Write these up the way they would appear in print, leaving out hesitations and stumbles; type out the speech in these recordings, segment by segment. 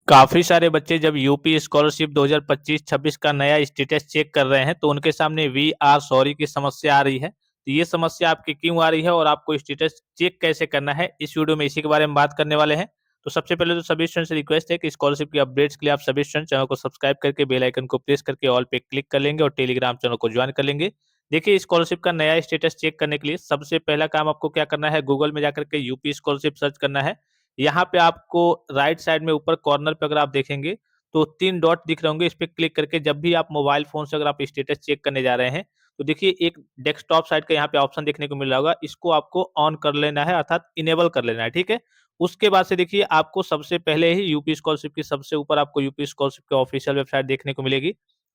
काफ़ी सारे बच्चे जब यूपी स्कॉलरशिप 2025-26 का नया स्टेटस चेक कर रहे हैं, तो उनके सामने वी आर सॉरी की समस्या आ रही है। तो ये समस्या आपकी क्यों आ रही है और आपको स्टेटस चेक कैसे करना है, इस वीडियो में इसी के बारे में बात करने वाले हैं। तो सबसे पहले तो सभी स्टूडेंट्स से रिक्वेस्ट है कि स्कॉलरशिप की अपडेट्स के लिए आप सभी स्टूडेंट चैनल को सब्सक्राइब करके बेल आइकन को प्रेस करके ऑल पे क्लिक कर लेंगे और टेलीग्राम चैनल को ज्वाइन कर लेंगे। देखिए, स्कॉलरशिप का नया स्टेटस चेक करने के लिए सबसे पहला काम आपको क्या करना है, गूगल में जाकर के यूपी स्कॉलरशिप सर्च करना है। यहाँ पे आपको राइट साइड में ऊपर कॉर्नर पे अगर आप देखेंगे तो 3 डॉट दिख रहे होंगे, इस पे क्लिक करके जब भी आप मोबाइल फ़ोन से अगर आप स्टेटस चेक करने जा रहे हैं, तो देखिए एक डेस्कटॉप साइड का यहाँ पे ऑप्शन देखने को मिल रहा होगा, इसको आपको ऑन कर लेना है अर्थात इनेबल कर लेना है, ठीक है? उसके बाद से देखिए आपको सबसे पहले ही यूपी स्कॉलरशिप की सबसे ऊपर आपको यूपी स्कॉलरशिप की ऑफिशियल वेबसाइट देखने को मिलेगी।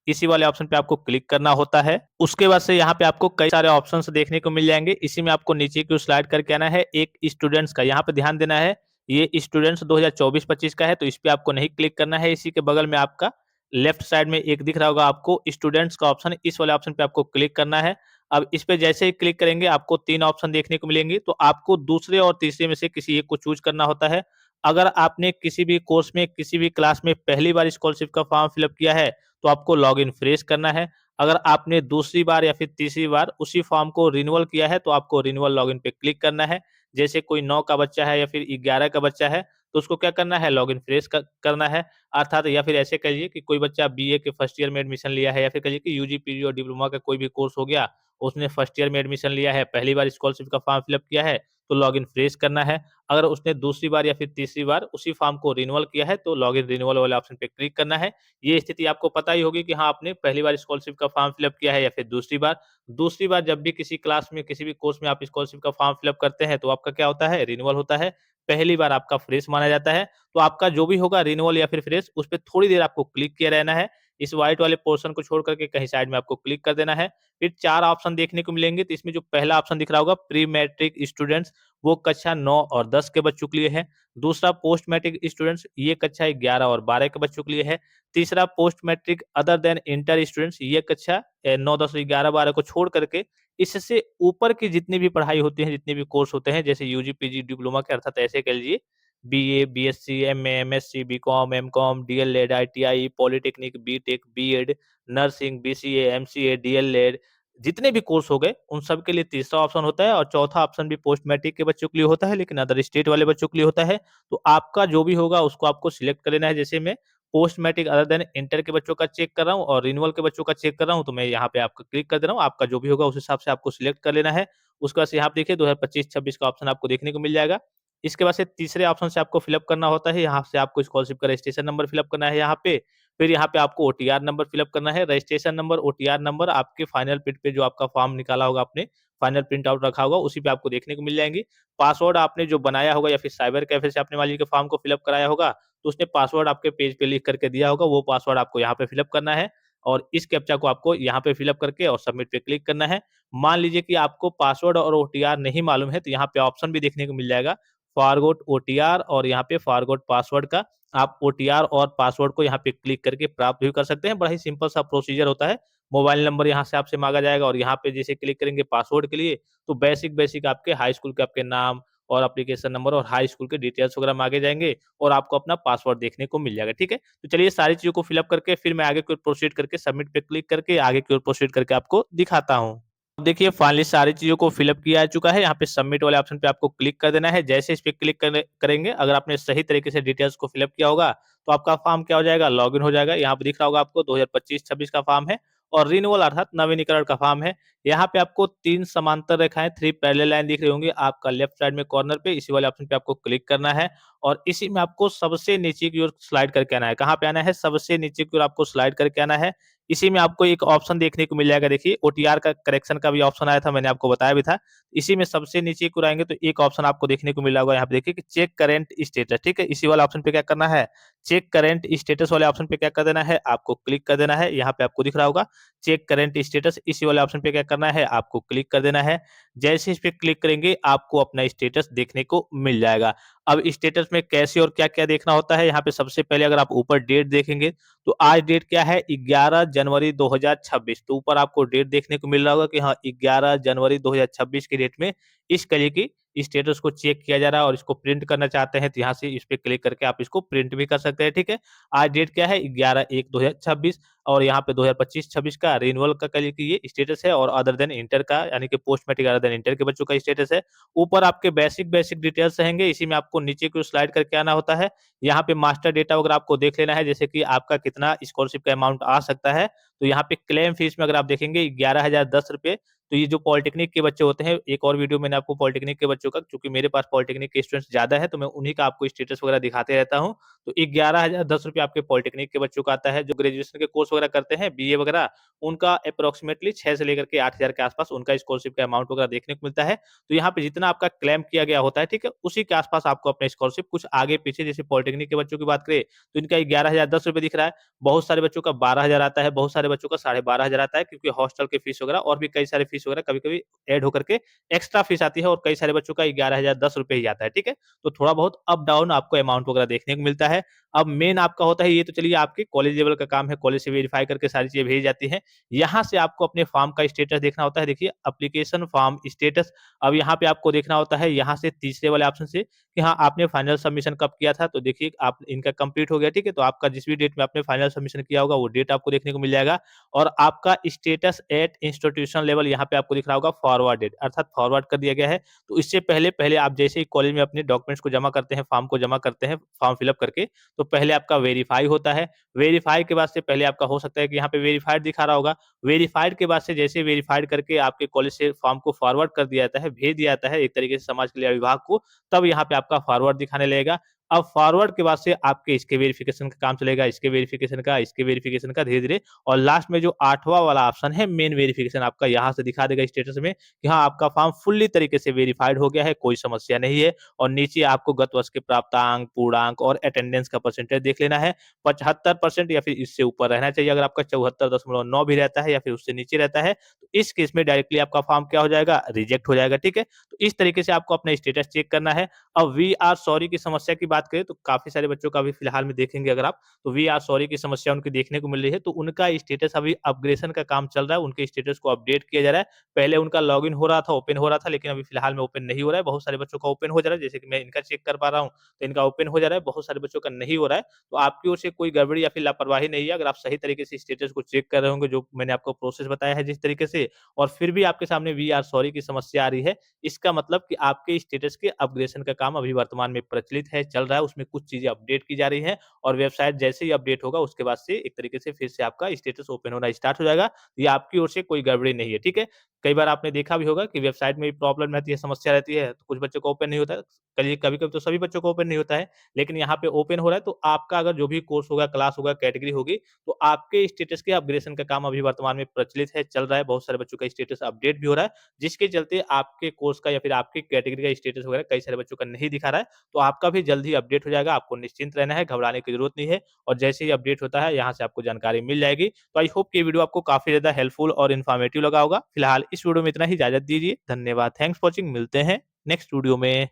इसी वाले ऑप्शन पे आपको क्लिक करना होता है। उसके बाद से यहाँ पे आपको कई सारे ऑप्शंस देखने को मिल जाएँगे, इसी में आपको नीचे की ओर स्लाइड करके आना है, एक स्टूडेंट्स का यहाँ पे ध्यान देना है, ये स्टूडेंट्स 2024-25 का है, तो इस पे आपको नहीं क्लिक करना है। इसी के बगल में आपका लेफ्ट साइड में एक दिख रहा होगा आपको स्टूडेंट्स का ऑप्शन, इस वाले ऑप्शन पे आपको क्लिक करना है। अब इस पे जैसे ही क्लिक करेंगे आपको 3 ऑप्शन देखने को मिलेंगे, तो आपको दूसरे और तीसरे में से किसी एक को चूज़ करना होता है। अगर आपने किसी भी कोर्स में, किसी भी क्लास में पहली बार स्कॉलरशिप का फॉर्म फिल अप किया है, तो आपको लॉगिन फ्रेश करना है। अगर आपने दूसरी बार या फिर तीसरी बार उसी फॉर्म को रिन्यूअल किया है, तो आपको रिन्यूअल लॉगिन पे क्लिक करना है। जैसे कोई 9 का बच्चा है या फिर 11 का बच्चा है, तो उसको क्या करना है, लॉगिन फ्रेश करना है। अर्थात या फिर ऐसे कहिए कि कोई बच्चा बीए के फर्स्ट ईयर में एडमिशन लिया है या फिर कहिए कि यूजी, पीजी और डिप्लोमा का कोई भी कोर्स हो गया, उसने फर्स्ट ईयर में एडमिशन लिया है, पहली बार स्कॉलरशिप का फॉर्म फिल अप किया है, तो लॉगिन फ्रेश करना है। अगर उसने दूसरी बार या फिर तीसरी बार उसी फॉर्म को रिन्यूअल किया है, तो लॉगिन रिन्यूअल वाले ऑप्शन पे क्लिक करना है। ये स्थिति आपको पता ही होगी कि हाँ, आपने पहली बार स्कॉलरशिप का फॉर्म फिल अप किया है या फिर दूसरी बार। दूसरी बार जब भी किसी क्लास में, किसी भी कोर्स में आप स्कॉलरशिप का फॉर्म फिल अप करते हैं, तो आपका क्या होता है, रिन्यूअल होता है। पहली बार आपका फ्रेश माना जाता है। तो आपका जो भी होगा रिन्यूअल या फिर फ्रेश, उस पे थोड़ी देर आपको क्लिक किए रहना है। इस व्हाइट वाले पोर्शन को छोड़ कर के कहीं साइड में आपको क्लिक कर देना है। फिर 4 ऑप्शन देखने को मिलेंगे, तो इसमें जो पहला ऑप्शन दिख रहा होगा प्री मैट्रिक स्टूडेंट्स, वो कक्षा 9 और 10 के बच्चों के लिए है। दूसरा पोस्ट मैट्रिक स्टूडेंट्स, ये कक्षा 11 और 12 के बच्चों के लिए है। तीसरा post matric other than inter students, ये कक्षा 9, 10, 11, 12 को छोड़ करके इससे ऊपर की जितनी भी पढ़ाई होती है, जितने भी कोर्स होते हैं, जैसे यूजी, पीजी, डिप्लोमा के अर्थात ऐसे कह लीजिए BA, BSc, MA, MSc, BCom, MCom, DElEd, ITI, polytechnic, BTech, BEd, nursing, BCA, MCA, DElEd, जितने भी कोर्स हो गए, उन सब के लिए तीसरा ऑप्शन होता है और चौथा ऑप्शन भी पोस्ट मैट्रिक के बच्चों के लिए होता है, लेकिन अदर स्टेट वाले बच्चों के लिए होता है। तो आपका जो भी होगा उसको आपको सिलेक्ट कर लेना है। जैसे मैं post matric other than inter के बच्चों का चेक कर रहा हूँ और रिन्यूअल के बच्चों का चेक कर रहा हूँ, तो मैं यहाँ पे आपका क्लिक कर दे रहा हूँ। आपका जो भी होगा उस हिसाब से आपको सिलेक्ट कर लेना है। उसके बाद से यहाँ पे देखिए 2025-26 का ऑप्शन आपको देखने को मिल जाएगा। इसके बाद से तीसरे ऑप्शन से आपको फिल अप करना होता है। यहाँ से आपको स्कॉलरशिप का रजिस्ट्रेशन नंबर फिल अप करना है यहाँ पे। फिर यहाँ पे आपको ओटीआर नंबर फिल अप करना है। रजिस्ट्रेशन नंबर, ओटीआर नंबर आपके फाइनल पिट पे जो आपका फॉर्म निकाला होगा आपने, फाइनल प्रिंट आउट रखा होगा, उसी पे आपको देखने को मिल जाएँगी। पासवर्ड आपने जो बनाया होगा या फिर साइबर कैफे से आपने मान लीजिए कि फॉर्म को फिल अप कराया होगा, तो उसने पासवर्ड आपके पेज पे लिख करके दिया होगा, वो पासवर्ड आपको यहाँ पे फिल अप करना है और इस कैप्चा को आपको यहाँ पे फिल अप करके और सबमिट पे क्लिक करना है। मान लीजिए कि आपको पासवर्ड और ओटीआर नहीं मालूम है, तो यहाँ पे ऑप्शन भी देखने को मिल जाएगा, फॉरगॉट ओटीआर और यहाँ पे फॉरगॉट पासवर्ड का। आप ओटीआर और पासवर्ड को यहाँ पे क्लिक करके प्राप्त भी कर सकते हैं। बड़ा ही सिंपल सा प्रोसीजर होता है। मोबाइल नंबर यहाँ से आपसे माँगा जाएगा और यहाँ पे जैसे क्लिक करेंगे पासवर्ड के लिए, तो बेसिक आपके हाई स्कूल के आपके नाम और एप्लीकेशन नंबर और हाई स्कूल के डिटेल्स वगैरह माँगे जाएँगे और आपको अपना पासवर्ड देखने को मिल जाएगा, ठीक है? तो चलिए सारी चीज़ों को फिल अप करके फिर मैं आगे की ओर प्रोसीड करके सबमिट पे क्लिक करके आगे की ओर प्रोसीड करके आपको दिखाता हूँ। अब देखिए फाइनली सारी चीज़ों को फिल अप किया जा चुका है, यहाँ पे सबमिट वाले ऑप्शन पे आपको क्लिक कर देना है। जैसे इस पे क्लिक करेंगे, अगर आपने सही तरीके से डिटेल्स को फिल अप किया होगा, तो आपका फॉर्म क्या हो जाएगा, लॉगिन हो जाएगा। यहाँ पे दिख रहा होगा आपको 2025-26 का फॉर्म है और रिन्यूअल अर्थात नवीनीकरण का फॉर्म है। यहाँ पे आपको 3 समांतर रेखाएँ, 3 पैरेलल लाइन दिख रही होंगी आपका लेफ्ट साइड में कॉर्नर पे, इसी वाले ऑप्शन पे आपको क्लिक करना है और इसी में आपको सबसे नीचे की ओर स्लाइड करके आना है। कहाँ पे आना है? सबसे नीचे की ओर आपको स्लाइड करके आना है। इसी में आपको एक ऑप्शन देखने को मिल जाएगा, देखिए ओटीआर का करेक्शन का भी ऑप्शन आया था, मैंने आपको बताया भी था। इसी में सबसे नीचे की ओर आएँगे तो एक ऑप्शन आपको देखने को मिला होगा, यहाँ पे देखिए कि चेक करंट स्टेटस, ठीक है? इसी वाले ऑप्शन पे क्या करना है, चेक करंट स्टेटस वाले ऑप्शन पे क्या कर देना है, आपको क्लिक कर देना है। यहाँ पे आपको दिख रहा होगा चेक करंट स्टेटस, इसी वाले ऑप्शन पे क्या करना है, आपको क्लिक कर देना है। जैसे इस पे क्लिक करेंगे, आपको अपना स्टेटस देखने को मिल जाएगा। अब स्टेटस में कैसे और क्या-क्या देखना होता है, यहाँ पे सबसे पहले अगर आप ऊपर डेट देखेंगे, तो आज डेट क्या है, 11 जनवरी 2026, तो ऊपर आपको डेट देखने को मिल रहा होगा कि हाँ, 11 जनवरी 2026 की डेट में इस कली की स्टेटस को चेक किया जा रहा है और इसको प्रिंट करना चाहते हैं तो यहाँ से इस पे क्लिक करके आप इसको प्रिंट भी कर सकते हैं, ठीक है। आज डेट क्या है 11/1/2026 और यहाँ पे 2025-26 का रिन्यूअल का कह लीजिए ये स्टेटस है और अदर देन इंटर का यानी कि post matric other than inter के बच्चों का स्टेटस है। ऊपर आपके बेसिक डिटेल्स रहेंगे, इसी में आपको नीचे की ओर स्लाइड करके आना होता है। यहाँ पे मास्टर डेटा वगैरह आपको देख लेना है, जैसे कि आपका कितना स्कॉलरशिप का अमाउंट आ सकता है। तो यहाँ पे क्लेम फीस में अगर आप देखेंगे 11,010 रुपए। तो ये जो पॉलिटेक्निक के बच्चे होते हैं, एक और वीडियो मैंने आपको पॉलिटेक्निक के बच्चों का, क्योंकि मेरे पास पॉलिटेक्निक के स्टूडेंट्स ज़्यादा है तो मैं उन्हीं का आपको स्टेटस वगैरह दिखाते रहता हूँ। तो 11,010 रुपए आपके पॉलिटेक्निक के बच्चों का आता है। जो ग्रेजुएशन के कोर्स वगैरह करते हैं, बीए वगैरह, उनका अप्रोक्सिमेटली 6 से लेकर के 8,000 के आसपास उनका स्कॉलरशिप का अमाउंट वगैरह देखने को मिलता है। तो यहाँ पे जितना आपका क्लेम किया गया होता है, ठीक है, उसी के आसपास आपको अपना स्कॉलरशिप कुछ आगे पीछे, जैसे पॉलिटेक्निक के बच्चों की बात करें तो इनका 11,010 रुपए दिख रहा है। बहुत सारे बच्चों का 12,000 आता है, बहुत सारे बच्चों का 12,500 आता है, क्योंकि हॉस्टल की फीस वगैरह और भी कई सारे फीस वगैरह कभी-कभी ऐड होकर के एक्स्ट्रा फीस आती है और कई सारे बच्चों का 11,010 रुपए ही आता है, ठीक है। तो थोड़ा बहुत अप डाउन आपको अमाउंट वगैरह देखने को मिलता है। अब मेन आपका होता है, ये तो चलिए आपके कॉलेज लेवल का काम है, कॉलेज से वेरीफाई करके सारी चीज़ें भेजी जाती हैं। यहाँ से आपको अपने फॉर्म का स्टेटस देखना होता है। देखिए एप्लीकेशन फॉर्म स्टेटस, अब यहाँ पे आपको देखना होता है यहाँ से तीसरे वाले ऑप्शन से कि हाँ, आपने फाइनल सबमिशन कब किया था। तो देखिए आप इनका कंप्लीट हो गया, ठीक है। तो आपका जिस भी डेट में आपने फाइनल सबमिशन किया होगा वो डेट आपको देखने को मिल जाएगा और आपका स्टेटस एट इंस्टीट्यूशन लेवल यहाँ पे आपको दिख रहा होगा फॉरवर्डेड, अर्थात फॉरवर्ड कर दिया गया है। तो इससे पहले पहले आप जैसे ही कॉलेज में अपने डॉक्यूमेंट्स को जमा करते हैं, फॉर्म को जमा करते हैं, फॉर्म फिलअप करके, तो पहले आपका वेरीफाई होता है। वेरीफाई के बाद से पहले आपका हो सकता है कि यहाँ पे वेरीफाइड दिखा रहा होगा। वेरीफाइड के बाद से जैसे वेरीफाइड करके आपके कॉलेज से फॉर्म को फॉरवर्ड कर दिया जाता है, भेज दिया जाता है एक तरीके से समाज कल्याण विभाग को, तब यहाँ पे आपका फॉरवर्ड दिखाने लगेगा। अब फॉरवर्ड के बाद से आपके इसके वेरिफिकेशन का काम चलेगा, इसके वेरिफिकेशन का, इसके वेरिफिकेशन का धीरे-धीरे, और लास्ट में जो 8वां वाला ऑप्शन है मेन वेरिफिकेशन, आपका यहाँ से दिखा देगा स्टेटस में कि हाँ, आपका फॉर्म फुल्ली तरीके से वेरिफाइड हो गया है, कोई समस्या नहीं है। और नीचे आपको गत वर्ष के प्राप्तांक, पूर्णांक और अटेंडेंस का परसेंटेज देख लेना है। 75% या फिर इससे ऊपर रहना चाहिए। अगर आपका 74.9 भी रहता है या फिर उससे नीचे रहता है, तो इस केस में डायरेक्टली आपका फॉर्म क्या हो जाएगा, रिजेक्ट हो जाएगा, ठीक है। तो इस तरीके से आपको अपना स्टेटस चेक करना है। अब वी आर सॉरी की समस्या की बात करें तो काफ़ी सारे बच्चों का अभी फिलहाल में देखेंगे अगर आप, तो वी आर सॉरी की समस्या उनकी देखने को मिल रही है। तो उनका स्टेटस अभी अपग्रेडेशन का काम चल रहा है, उनके स्टेटस को अपडेट किया जा रहा है। पहले उनका लॉगिन हो रहा था, ओपन हो रहा था, लेकिन अभी फिलहाल में ओपन नहीं हो रहा है। बहुत सारे बच्चों का ओपन हो जा रहा है, जैसे कि मैं इनका चेक कर पा रहा हूँ, तो इनका ओपन हो जा रहा है, बहुत सारे बच्चों का नहीं हो रहा है। तो आपकी ओर से कोई गड़बड़ी या फिर लापरवाही नहीं है, अगर आप सही तरीके से स्टेटस को चेक कर रहे होंगे, जो मैंने आपको प्रोसेस बताया है जिस तरीके से, और फिर भी आपके सामने वी आर सॉरी की समस्या आ रही है, इसका मतलब कि आपके स्टेटस के अपग्रेडेशन का काम अभी वर्तमान में प्रचलित है, चल रहा है, उसमें कुछ चीज़ें अपडेट की जा रही हैं और वेबसाइट जैसे ही अपडेट होगा उसके बाद से एक तरीके से फिर से आपका स्टेटस ओपन होना स्टार्ट हो जाएगा। ये आपकी ओर से कोई गड़बड़ी नहीं है, ठीक है? कई बार आपने देखा भी होगा कि वेबसाइट में भी प्रॉब्लम रहती है, समस्या रहती है, तो कुछ बच्चों को ओपन नहीं होता है, कभी-कभी तो सभी बच्चों को ओपन नहीं होता है, लेकिन यहाँ पे ओपन हो रहा है, तो आपका अगर जो भी कोर्स होगा, क्लास होगा, कैटेगरी होगी, तो आपके स्टेटस के अपग्रेडेशन का काम अभी वर्तमान में प्रचलित है, चल रहा है, बहुत सारे बच्चों का स्टेटस अपडेट भी हो रहा है, जिसके चलते आपके कोर्स का या फिर आपकी कैटेगरी का स्टेटस वगैरह कई सारे बच्चों का नहीं दिखा रहा है, तो आपका भी जल्द ही अपडेट हो जाएगा, आपको निश्चिंत रहना है, घबराने की ज़रूरत नहीं है और जैसे ही अपडेट होता है, यहाँ से आपको जानकारी मिल जाएगी। तो आई होप कि ये वीडियो आपको काफ़ी ज़्यादा हेल्पफुल और इन्फॉर्मेटिव लगा होगा। फिलहाल इस वीडियो में इतना ही, इजाज़त दीजिए। धन्यवाद, थैंक्स फॉर वॉचिंग, मिलते हैं नेक्स्ट वीडियो में।